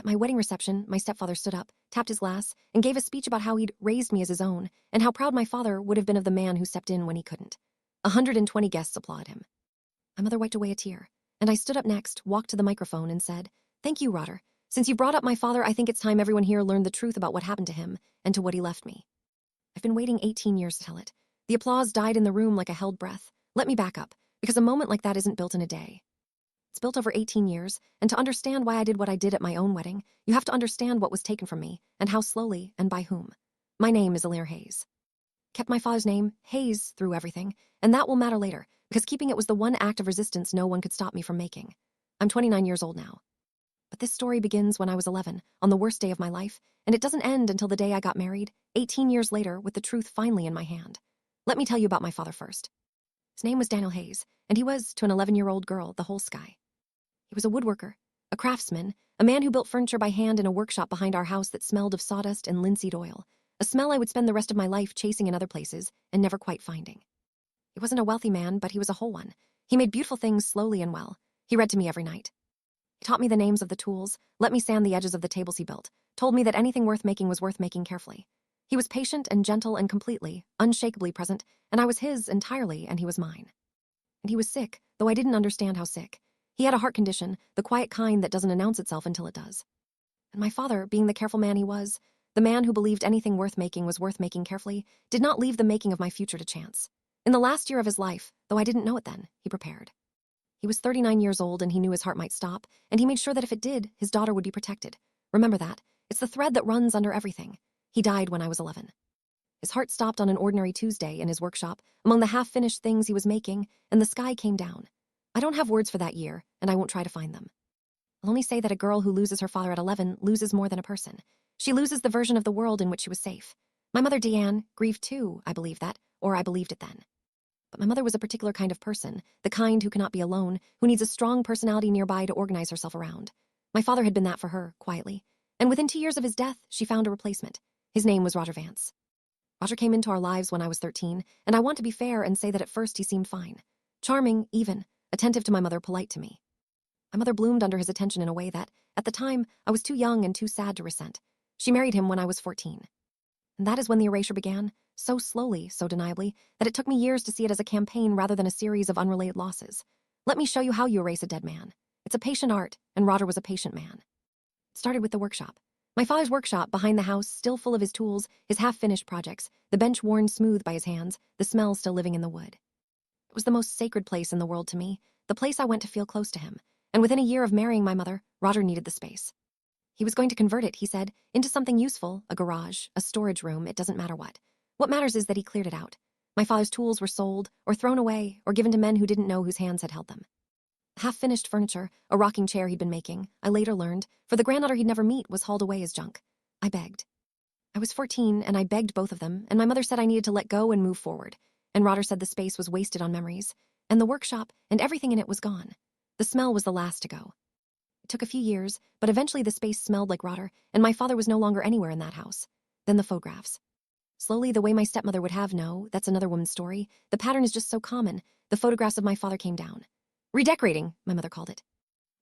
At my wedding reception, my stepfather stood up, tapped his glass, and gave a speech about how he'd raised me as his own, and how proud my father would have been of the man who stepped in when he couldn't. 120 guests applauded him. My mother wiped away a tear, and I stood up next, walked to the microphone, and said, "Thank you, Rotter. Since you brought up my father, I think it's time everyone here learned the truth about what happened to him and to what he left me. I've been waiting 18 years to tell it. The applause died in the room like a held breath. Let me back up, because a moment like that isn't built in a day. It's built over 18 years, and to understand why I did what I did at my own wedding, you have to understand what was taken from me, and how slowly, and by whom. My name is Alir Hayes. Kept my father's name, Hayes, through everything, and that will matter later, because keeping it was the one act of resistance no one could stop me from making. I'm 29 years old now. But this story begins when I was 11, on the worst day of my life, and it doesn't end until the day I got married, 18 years later, with the truth finally in my hand. Let me tell you about my father first. His name was Daniel Hayes, and he was, to an 11-year-old girl, the whole sky. He was a woodworker, a craftsman, a man who built furniture by hand in a workshop behind our house that smelled of sawdust and linseed oil, a smell I would spend the rest of my life chasing in other places and never quite finding. He wasn't a wealthy man, but he was a whole one. He made beautiful things slowly and well. He read to me every night. He taught me the names of the tools, let me sand the edges of the tables he built, told me that anything worth making was worth making carefully. He was patient and gentle and completely, unshakably present, and I was his entirely, and he was mine. And he was sick, though I didn't understand how sick. He had a heart condition, the quiet kind that doesn't announce itself until it does. And my father, being the careful man he was, the man who believed anything worth making was worth making carefully, did not leave the making of my future to chance. In the last year of his life, though I didn't know it then, he prepared. He was 39 years old and he knew his heart might stop, and he made sure that if it did, his daughter would be protected. Remember that. It's the thread that runs under everything. He died when I was 11. His heart stopped on an ordinary Tuesday in his workshop, among the half-finished things he was making, and the sky came down. I don't have words for that year, and I won't try to find them. I'll only say that a girl who loses her father at 11 loses more than a person. She loses the version of the world in which she was safe. My mother, Deanne, grieved too, I believe that, or I believed it then. But my mother was a particular kind of person, the kind who cannot be alone, who needs a strong personality nearby to organize herself around. My father had been that for her, quietly. And within 2 years of his death, she found a replacement. His name was Roger Vance. Roger came into our lives when I was 13, and I want to be fair and say that at first he seemed fine. Charming, even, attentive to my mother, polite to me. My mother bloomed under his attention in a way that, at the time, I was too young and too sad to resent. She married him when I was 14. And that is when the erasure began, so slowly, so deniably, that it took me years to see it as a campaign rather than a series of unrelated losses. Let me show you how you erase a dead man. It's a patient art, and Roger was a patient man. It started with the workshop. My father's workshop behind the house, still full of his tools, his half-finished projects, the bench worn smooth by his hands, the smell still living in the wood. It was the most sacred place in the world to me, the place I went to feel close to him, and within a year of marrying my mother, Roger needed the space. He was going to convert it, he said, into something useful, a garage, a storage room, it doesn't matter what. What matters is that he cleared it out. My father's tools were sold, or thrown away, or given to men who didn't know whose hands had held them. Half-finished furniture, a rocking chair he'd been making, I later learned, for the granddaughter he'd never meet, was hauled away as junk. I begged. I was 14, and I begged both of them, and my mother said I needed to let go and move forward, and Roger said the space was wasted on memories, and the workshop, and everything in it was gone. The smell was the last to go. It took a few years, but eventually the space smelled like Rotter, and my father was no longer anywhere in that house. Then the photographs. Slowly, the way my stepmother would have no, that's another woman's story, the pattern is just so common, the photographs of my father came down. Redecorating, my mother called it.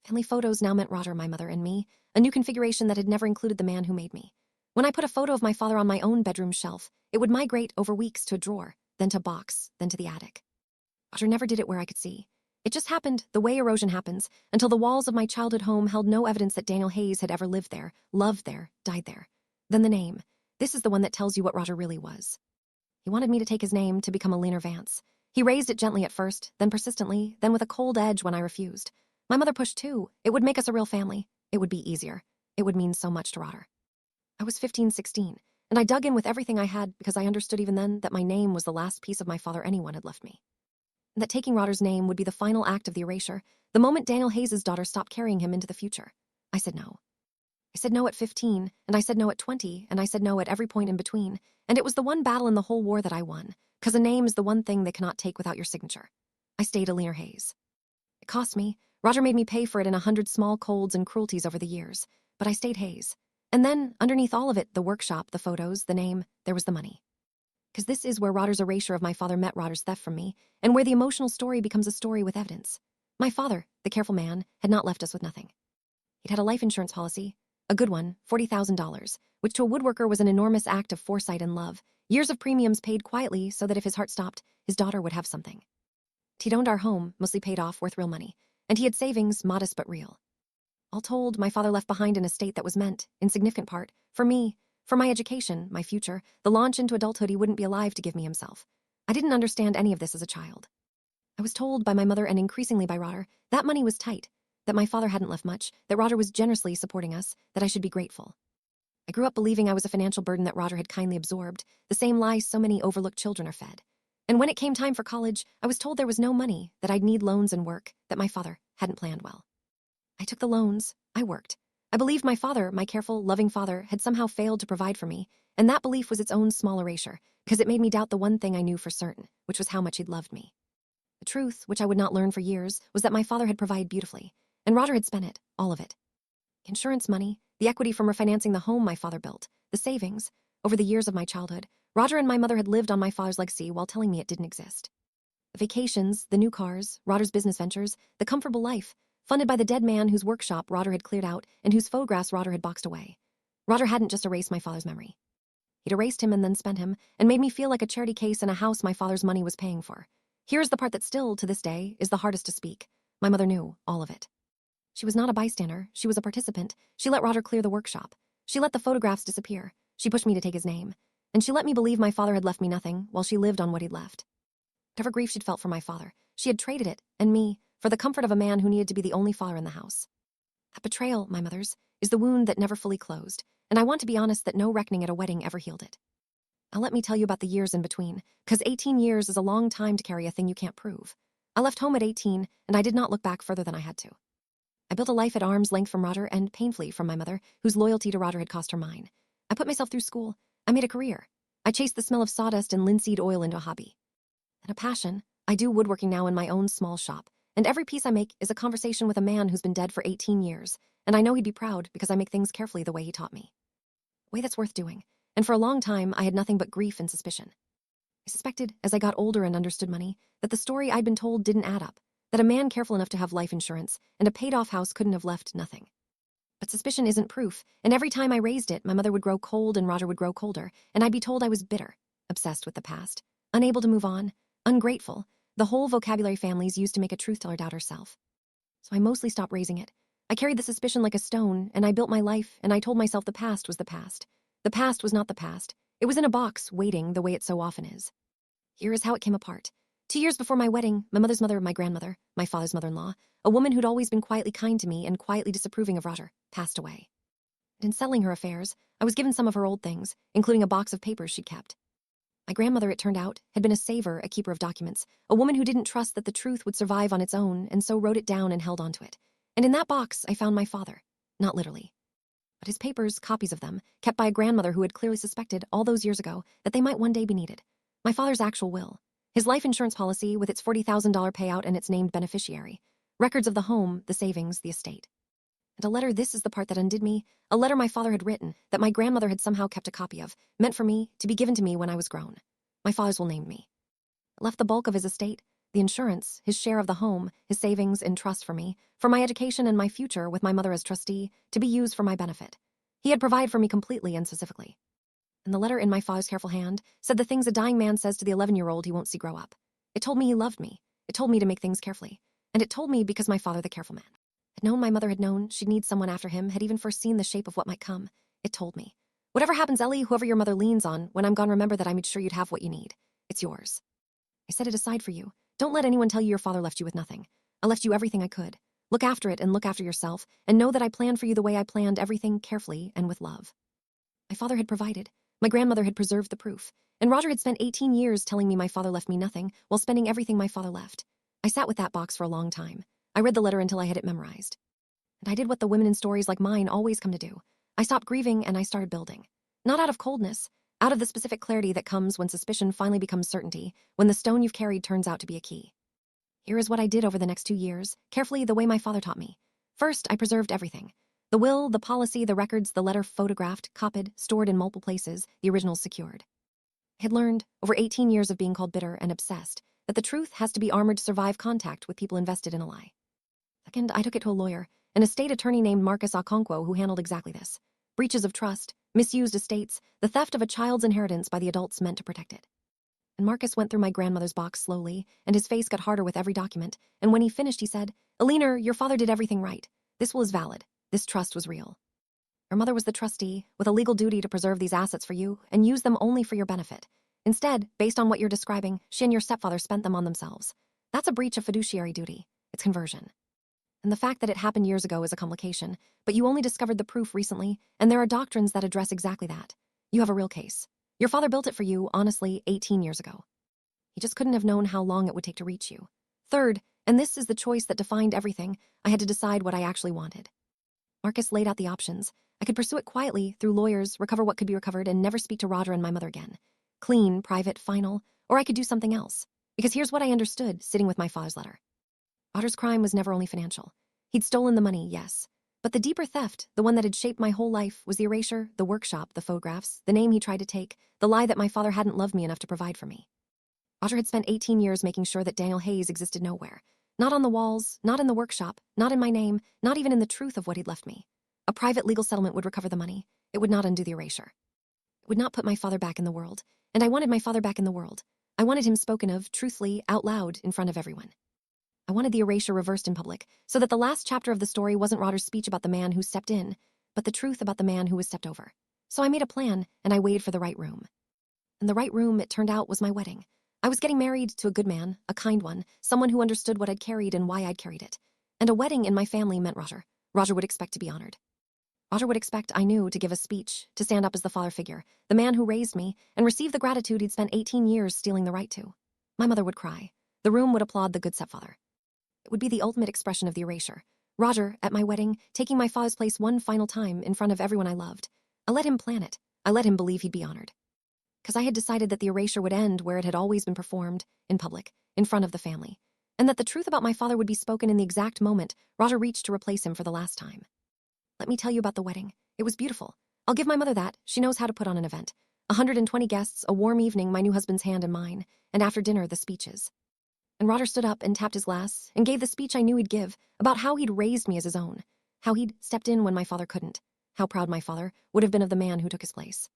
Family photos now meant Rotter, my mother, and me, a new configuration that had never included the man who made me. When I put a photo of my father on my own bedroom shelf, it would migrate over weeks to a drawer, then to a box, then to the attic. Roger never did it where I could see. It just happened, the way erosion happens, until the walls of my childhood home held no evidence that Daniel Hayes had ever lived there, loved there, died there. Then the name. This is the one that tells you what Roger really was. He wanted me to take his name to become Alir Vance. He raised it gently at first, then persistently, then with a cold edge when I refused. My mother pushed too. It would make us a real family. It would be easier. It would mean so much to Rotter. I was 15, 16, and I dug in with everything I had because I understood even then that my name was the last piece of my father anyone had left me. And that taking Rotter's name would be the final act of the erasure, the moment Daniel Hayes' daughter stopped carrying him into the future. I said no. I said no at 15, and I said no at 20, and I said no at every point in between, and it was the one battle in the whole war that I won, because a name is the one thing they cannot take without your signature. I stayed Alir Hayes. It cost me. Roger made me pay for it in 100 small colds and cruelties over the years, but I stayed Hayes. And then, underneath all of it, the workshop, the photos, the name, there was the money. Because this is where Rotter's erasure of my father met Rotter's theft from me, and where the emotional story becomes a story with evidence. My father, the careful man, had not left us with nothing. He'd had a life insurance policy, A good one, $40,000, which to a woodworker was an enormous act of foresight and love. Years of premiums paid quietly so that if his heart stopped, his daughter would have something. He'd owned our home, mostly paid off, worth real money, and he had savings, modest but real. All told, my father left behind an estate that was meant, in significant part, for me, for my education, my future, the launch into adulthood he wouldn't be alive to give me himself. I didn't understand any of this as a child. I was told by my mother and increasingly by Roger that money was tight, that my father hadn't left much, that Roger was generously supporting us, that I should be grateful. I grew up believing I was a financial burden that Roger had kindly absorbed, the same lie so many overlooked children are fed. And when it came time for college, I was told there was no money, that I'd need loans and work, that my father hadn't planned well. I took the loans, I worked. I believed my father, my careful, loving father, had somehow failed to provide for me, and that belief was its own small erasure, because it made me doubt the one thing I knew for certain, which was how much he'd loved me. The truth, which I would not learn for years, was that my father had provided beautifully, and Roger had spent it, all of it. Insurance money, the equity from refinancing the home my father built, the savings. Over the years of my childhood, Roger and my mother had lived on my father's legacy while telling me it didn't exist. The vacations, the new cars, Roger's business ventures, the comfortable life, funded by the dead man whose workshop Roger had cleared out and whose photographs Roger had boxed away. Roger hadn't just erased my father's memory. He'd erased him and then spent him, and made me feel like a charity case in a house my father's money was paying for. Here's the part that still, to this day, is the hardest to speak. My mother knew all of it. She was not a bystander, she was a participant. She let Roger clear the workshop. She let the photographs disappear. She pushed me to take his name. And she let me believe my father had left me nothing, while she lived on what he'd left. Whatever grief she'd felt for my father, she had traded it, and me, for the comfort of a man who needed to be the only father in the house. That betrayal, my mother's, is the wound that never fully closed, and I want to be honest that no reckoning at a wedding ever healed it. Now let me tell you about the years in between, because 18 years is a long time to carry a thing you can't prove. I left home at 18, and I did not look back further than I had to. I built a life at arm's length from Roger and painfully from my mother, whose loyalty to Roger had cost her mine. I put myself through school. I made a career. I chased the smell of sawdust and linseed oil into a hobby. And a passion. I do woodworking now in my own small shop, and every piece I make is a conversation with a man who's been dead for 18 years, and I know he'd be proud because I make things carefully the way he taught me. A way that's worth doing, and for a long time I had nothing but grief and suspicion. I suspected, as I got older and understood money, that the story I'd been told didn't add up, that a man careful enough to have life insurance and a paid-off house couldn't have left nothing. But suspicion isn't proof, and every time I raised it, my mother would grow cold and Roger would grow colder, and I'd be told I was bitter, obsessed with the past, unable to move on, ungrateful, the whole vocabulary families used to make a truth-teller doubt herself. So I mostly stopped raising it. I carried the suspicion like a stone, and I built my life, and I told myself the past was the past. The past was not the past. It was in a box, waiting, the way it so often is. Here is how it came apart. 2 years before my wedding, my mother's mother, my grandmother, my father's mother-in-law, a woman who'd always been quietly kind to me and quietly disapproving of Roger, passed away. And in settling her affairs, I was given some of her old things, including a box of papers she'd kept. My grandmother, it turned out, had been a saver, a keeper of documents, a woman who didn't trust that the truth would survive on its own, and so wrote it down and held onto it. And in that box, I found my father. Not literally. But his papers, copies of them, kept by a grandmother who had clearly suspected, all those years ago, that they might one day be needed. My father's actual will. His life insurance policy with its $40,000 payout and its named beneficiary. Records of the home, the savings, the estate. And a letter, this is the part that undid me, a letter my father had written, that my grandmother had somehow kept a copy of, meant for me, to be given to me when I was grown. My father's will named me. It left the bulk of his estate, the insurance, his share of the home, his savings in trust for me, for my education and my future with my mother as trustee, to be used for my benefit. He had provided for me completely and specifically. And the letter in my father's careful hand said the things a dying man says to the 11-year-old he won't see grow up. It told me he loved me. It told me to make things carefully. And it told me because my father, the careful man, had known my mother had known she'd need someone after him, had even foreseen the shape of what might come. It told me, whatever happens, Ellie, whoever your mother leans on, when I'm gone, remember that I made sure you'd have what you need. It's yours. I set it aside for you. Don't let anyone tell you your father left you with nothing. I left you everything I could. Look after it and look after yourself, and know that I planned for you the way I planned everything, carefully and with love. My father had provided. My grandmother had preserved the proof, and Roger had spent 18 years telling me my father left me nothing while spending everything my father left. I sat with that box for a long time. I read the letter until I had it memorized. And I did what the women in stories like mine always come to do. I stopped grieving and I started building. Not out of coldness, out of the specific clarity that comes when suspicion finally becomes certainty, when the stone you've carried turns out to be a key. Here is what I did over the next 2 years, carefully the way my father taught me. First, I preserved everything. The will, the policy, the records, the letter photographed, copied, stored in multiple places, the originals secured. I had learned, over 18 years of being called bitter and obsessed, that the truth has to be armored to survive contact with people invested in a lie. Second, I took it to a lawyer, an estate attorney named Marcus Okonkwo, who handled exactly this. breaches of trust, misused estates, the theft of a child's inheritance by the adults meant to protect it. And Marcus went through my grandmother's box slowly, and his face got harder with every document, and when he finished, he said, "Alina, your father did everything right. This will is valid. This trust was real. Your mother was the trustee, with a legal duty to preserve these assets for you and use them only for your benefit. Instead, based on what you're describing, she and your stepfather spent them on themselves. That's a breach of fiduciary duty. It's conversion. And the fact that it happened years ago is a complication, but you only discovered the proof recently, and there are doctrines that address exactly that. You have a real case. Your father built it for you, honestly, 18 years ago. He just couldn't have known how long it would take to reach you. Third, and this is the choice that defined everything, I had to decide what I actually wanted." Marcus laid out the options. I could pursue it quietly, through lawyers, recover what could be recovered, and never speak to Roger and my mother again. Clean, private, final, or I could do something else. Because here's what I understood, sitting with my father's letter. Roger's crime was never only financial. He'd stolen the money, yes. But the deeper theft, the one that had shaped my whole life, was the erasure, the workshop, the photographs, the name he tried to take, the lie that my father hadn't loved me enough to provide for me. Roger had spent 18 years making sure that Daniel Hayes existed nowhere. Not on the walls, not in the workshop, not in my name, not even in the truth of what he'd left me. A private legal settlement would recover the money. It would not undo the erasure. It would not put my father back in the world. And I wanted my father back in the world. I wanted him spoken of, truthfully, out loud, in front of everyone. I wanted the erasure reversed in public, so that the last chapter of the story wasn't Roger's speech about the man who stepped in, but the truth about the man who was stepped over. So I made a plan, and I waited for the right room. And the right room, it turned out, was my wedding. I was getting married to a good man, a kind one, someone who understood what I'd carried and why I'd carried it. And a wedding in my family meant Roger. Roger would expect to be honored. Roger would expect, I knew, to give a speech, to stand up as the father figure, the man who raised me, and receive the gratitude he'd spent 18 years stealing the right to. My mother would cry. The room would applaud the good stepfather. It would be the ultimate expression of the erasure. Roger, at my wedding, taking my father's place one final time in front of everyone I loved. I let him plan it. I let him believe he'd be honored. Because I had decided that the erasure would end where it had always been performed, in public, in front of the family, and that the truth about my father would be spoken in the exact moment Roger reached to replace him for the last time. Let me tell you about the wedding. It was beautiful. I'll give my mother that. She knows how to put on an event. 120 guests, a warm evening, my new husband's hand in mine, and after dinner, the speeches. And Roger stood up and tapped his glass and gave the speech I knew he'd give about how he'd raised me as his own, how he'd stepped in when my father couldn't, how proud my father would have been of the man who took his place.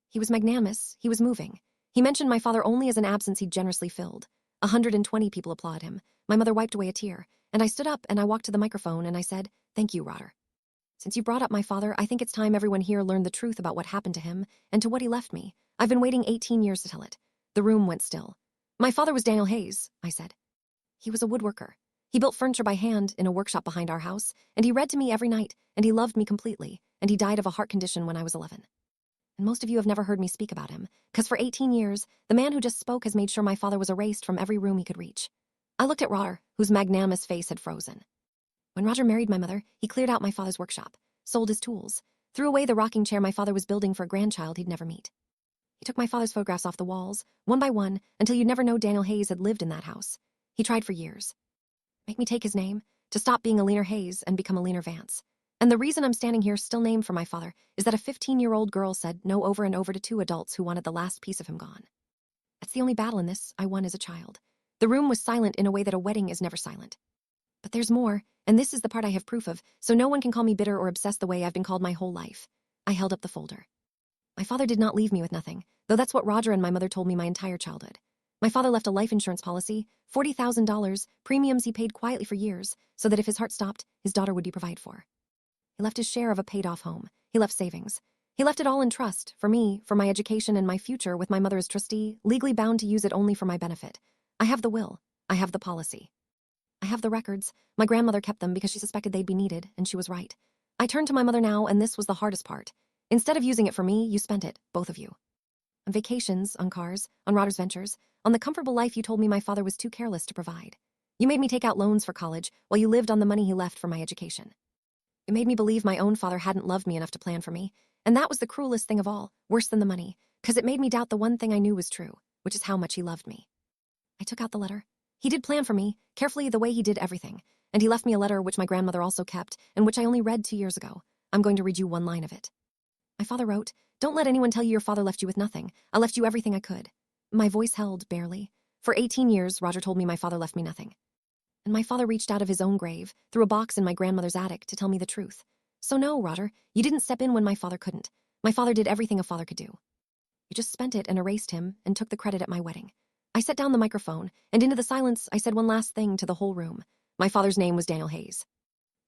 He was magnanimous. He was moving. He mentioned my father only as an absence he'd generously filled. 120 people applauded him. My mother wiped away a tear, and I stood up and I walked to the microphone and I said, "Thank you, Roger. Since you brought up my father, I think it's time everyone here learned the truth about what happened to him and to what he left me. I've been waiting 18 years to tell it." The room went still. "My father was Daniel Hayes," I said. "He was a woodworker. He built furniture by hand in a workshop behind our house, and he read to me every night, and he loved me completely, and he died of a heart condition when I was 11. And most of you have never heard me speak about him, because for 18 years, the man who just spoke has made sure my father was erased from every room he could reach." I looked at Roger, whose magnanimous face had frozen. When Roger married my mother, he cleared out my father's workshop, sold his tools, threw away the rocking chair my father was building for a grandchild he'd never meet. He took my father's photographs off the walls, one by one, until you'd never know Daniel Hayes had lived in that house. He tried for years. Make me take his name, to stop being Alina Hayes and become Alina Vance. And the reason I'm standing here still named for my father is that a 15-year-old girl said no over and over to two adults who wanted the last piece of him gone. That's the only battle in this I won as a child. The room was silent in a way that a wedding is never silent. But there's more, and this is the part I have proof of, so no one can call me bitter or obsessed the way I've been called my whole life. I held up the folder. My father did not leave me with nothing, though that's what Roger and my mother told me my entire childhood. My father left a life insurance policy, $40,000, premiums he paid quietly for years, so that if his heart stopped, his daughter would be provided for. He left his share of a paid-off home. He left savings. He left it all in trust, for me, for my education and my future, with my mother as trustee, legally bound to use it only for my benefit. I have the will. I have the policy. I have the records. My grandmother kept them because she suspected they'd be needed, and she was right. I turned to my mother now, and this was the hardest part. Instead of using it for me, you spent it, both of you. On vacations, on cars, on Roger's ventures, on the comfortable life you told me my father was too careless to provide. You made me take out loans for college while you lived on the money he left for my education. It made me believe my own father hadn't loved me enough to plan for me, and that was the cruelest thing of all, worse than the money, because it made me doubt the one thing I knew was true, which is how much he loved me. I took out the letter. He did plan for me, carefully the way he did everything, and he left me a letter which my grandmother also kept, and which I only read 2 years ago. I'm going to read you one line of it. My father wrote, "Don't let anyone tell you your father left you with nothing. I left you everything I could." My voice held, barely. For 18 years, Roger told me my father left me nothing. And my father reached out of his own grave, through a box in my grandmother's attic, to tell me the truth. So no, Roger, you didn't step in when my father couldn't. My father did everything a father could do. You just spent it and erased him and took the credit at my wedding. I set down the microphone, and into the silence, I said one last thing to the whole room. My father's name was Daniel Hayes.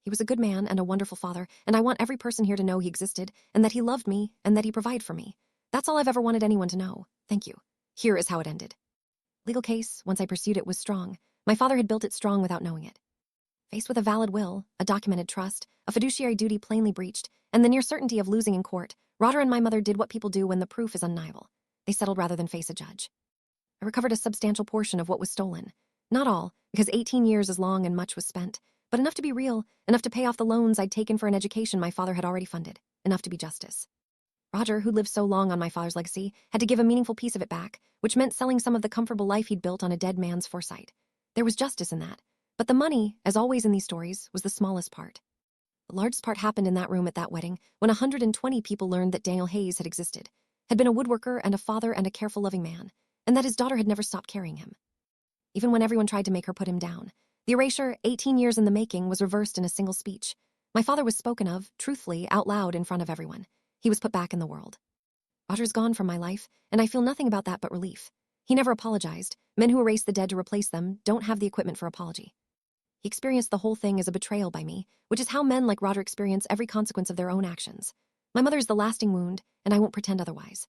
He was a good man and a wonderful father, and I want every person here to know he existed, and that he loved me, and that he provided for me. That's all I've ever wanted anyone to know. Thank you. Here is how it ended. Legal case, once I pursued it, was strong. My father had built it strong without knowing it. Faced with a valid will, a documented trust, a fiduciary duty plainly breached, and the near certainty of losing in court, Roger and my mother did what people do when the proof is undeniable. They settled rather than face a judge. I recovered a substantial portion of what was stolen. Not all, because 18 years is long and much was spent, but enough to be real, enough to pay off the loans I'd taken for an education my father had already funded, enough to be justice. Roger, who lived so long on my father's legacy, had to give a meaningful piece of it back, which meant selling some of the comfortable life he'd built on a dead man's foresight. There was justice in that. But the money, as always in these stories, was the smallest part. The largest part happened in that room at that wedding, when 120 people learned that Daniel Hayes had existed, had been a woodworker and a father and a careful, loving man, and that his daughter had never stopped carrying him. Even when everyone tried to make her put him down, the erasure, 18 years in the making, was reversed in a single speech. My father was spoken of, truthfully, out loud in front of everyone. He was put back in the world. Roger's gone from my life, and I feel nothing about that but relief. He never apologized. Men who erase the dead to replace them don't have the equipment for apology. He experienced the whole thing as a betrayal by me, which is how men like Roger experience every consequence of their own actions. My mother is the lasting wound, and I won't pretend otherwise.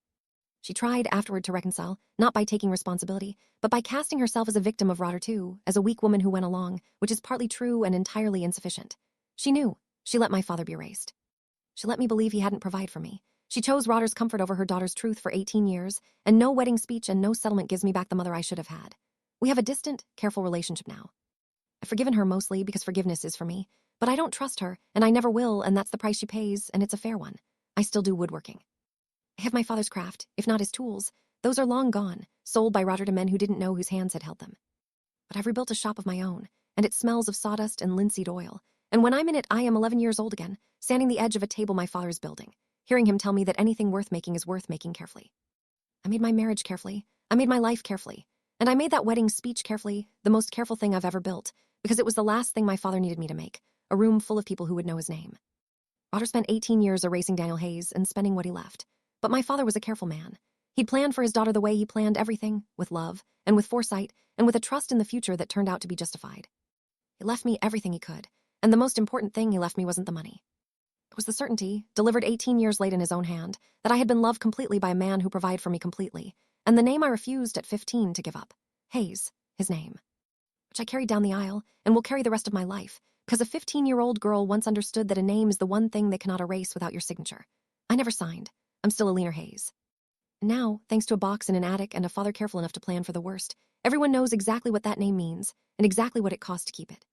She tried afterward to reconcile, not by taking responsibility, but by casting herself as a victim of Roger too, as a weak woman who went along, which is partly true and entirely insufficient. She knew. She let my father be erased. She let me believe he hadn't provided for me. She chose Roger's comfort over her daughter's truth for 18 years, and no wedding speech and no settlement gives me back the mother I should have had. We have a distant, careful relationship now. I've forgiven her mostly because forgiveness is for me, but I don't trust her, and I never will, and that's the price she pays, and it's a fair one. I still do woodworking. I have my father's craft, if not his tools. Those are long gone, sold by Roger to men who didn't know whose hands had held them. But I've rebuilt a shop of my own, and it smells of sawdust and linseed oil, and when I'm in it, I am 11 years old again, standing the edge of a table my father is building, hearing him tell me that anything worth making is worth making carefully. I made my marriage carefully. I made my life carefully. And I made that wedding speech carefully, the most careful thing I've ever built, because it was the last thing my father needed me to make, a room full of people who would know his name. Roger spent 18 years erasing Daniel Hayes and spending what he left. But my father was a careful man. He'd planned for his daughter the way he planned everything, with love, and with foresight, and with a trust in the future that turned out to be justified. He left me everything he could, and the most important thing he left me wasn't the money. It was the certainty, delivered 18 years late in his own hand, that I had been loved completely by a man who provided for me completely, and the name I refused at 15 to give up. Hayes, his name. Which I carried down the aisle, and will carry the rest of my life, because a 15-year-old girl once understood that a name is the one thing they cannot erase without your signature. I never signed. I'm still Alina Hayes. And now, thanks to a box in an attic and a father careful enough to plan for the worst, everyone knows exactly what that name means, and exactly what it cost to keep it.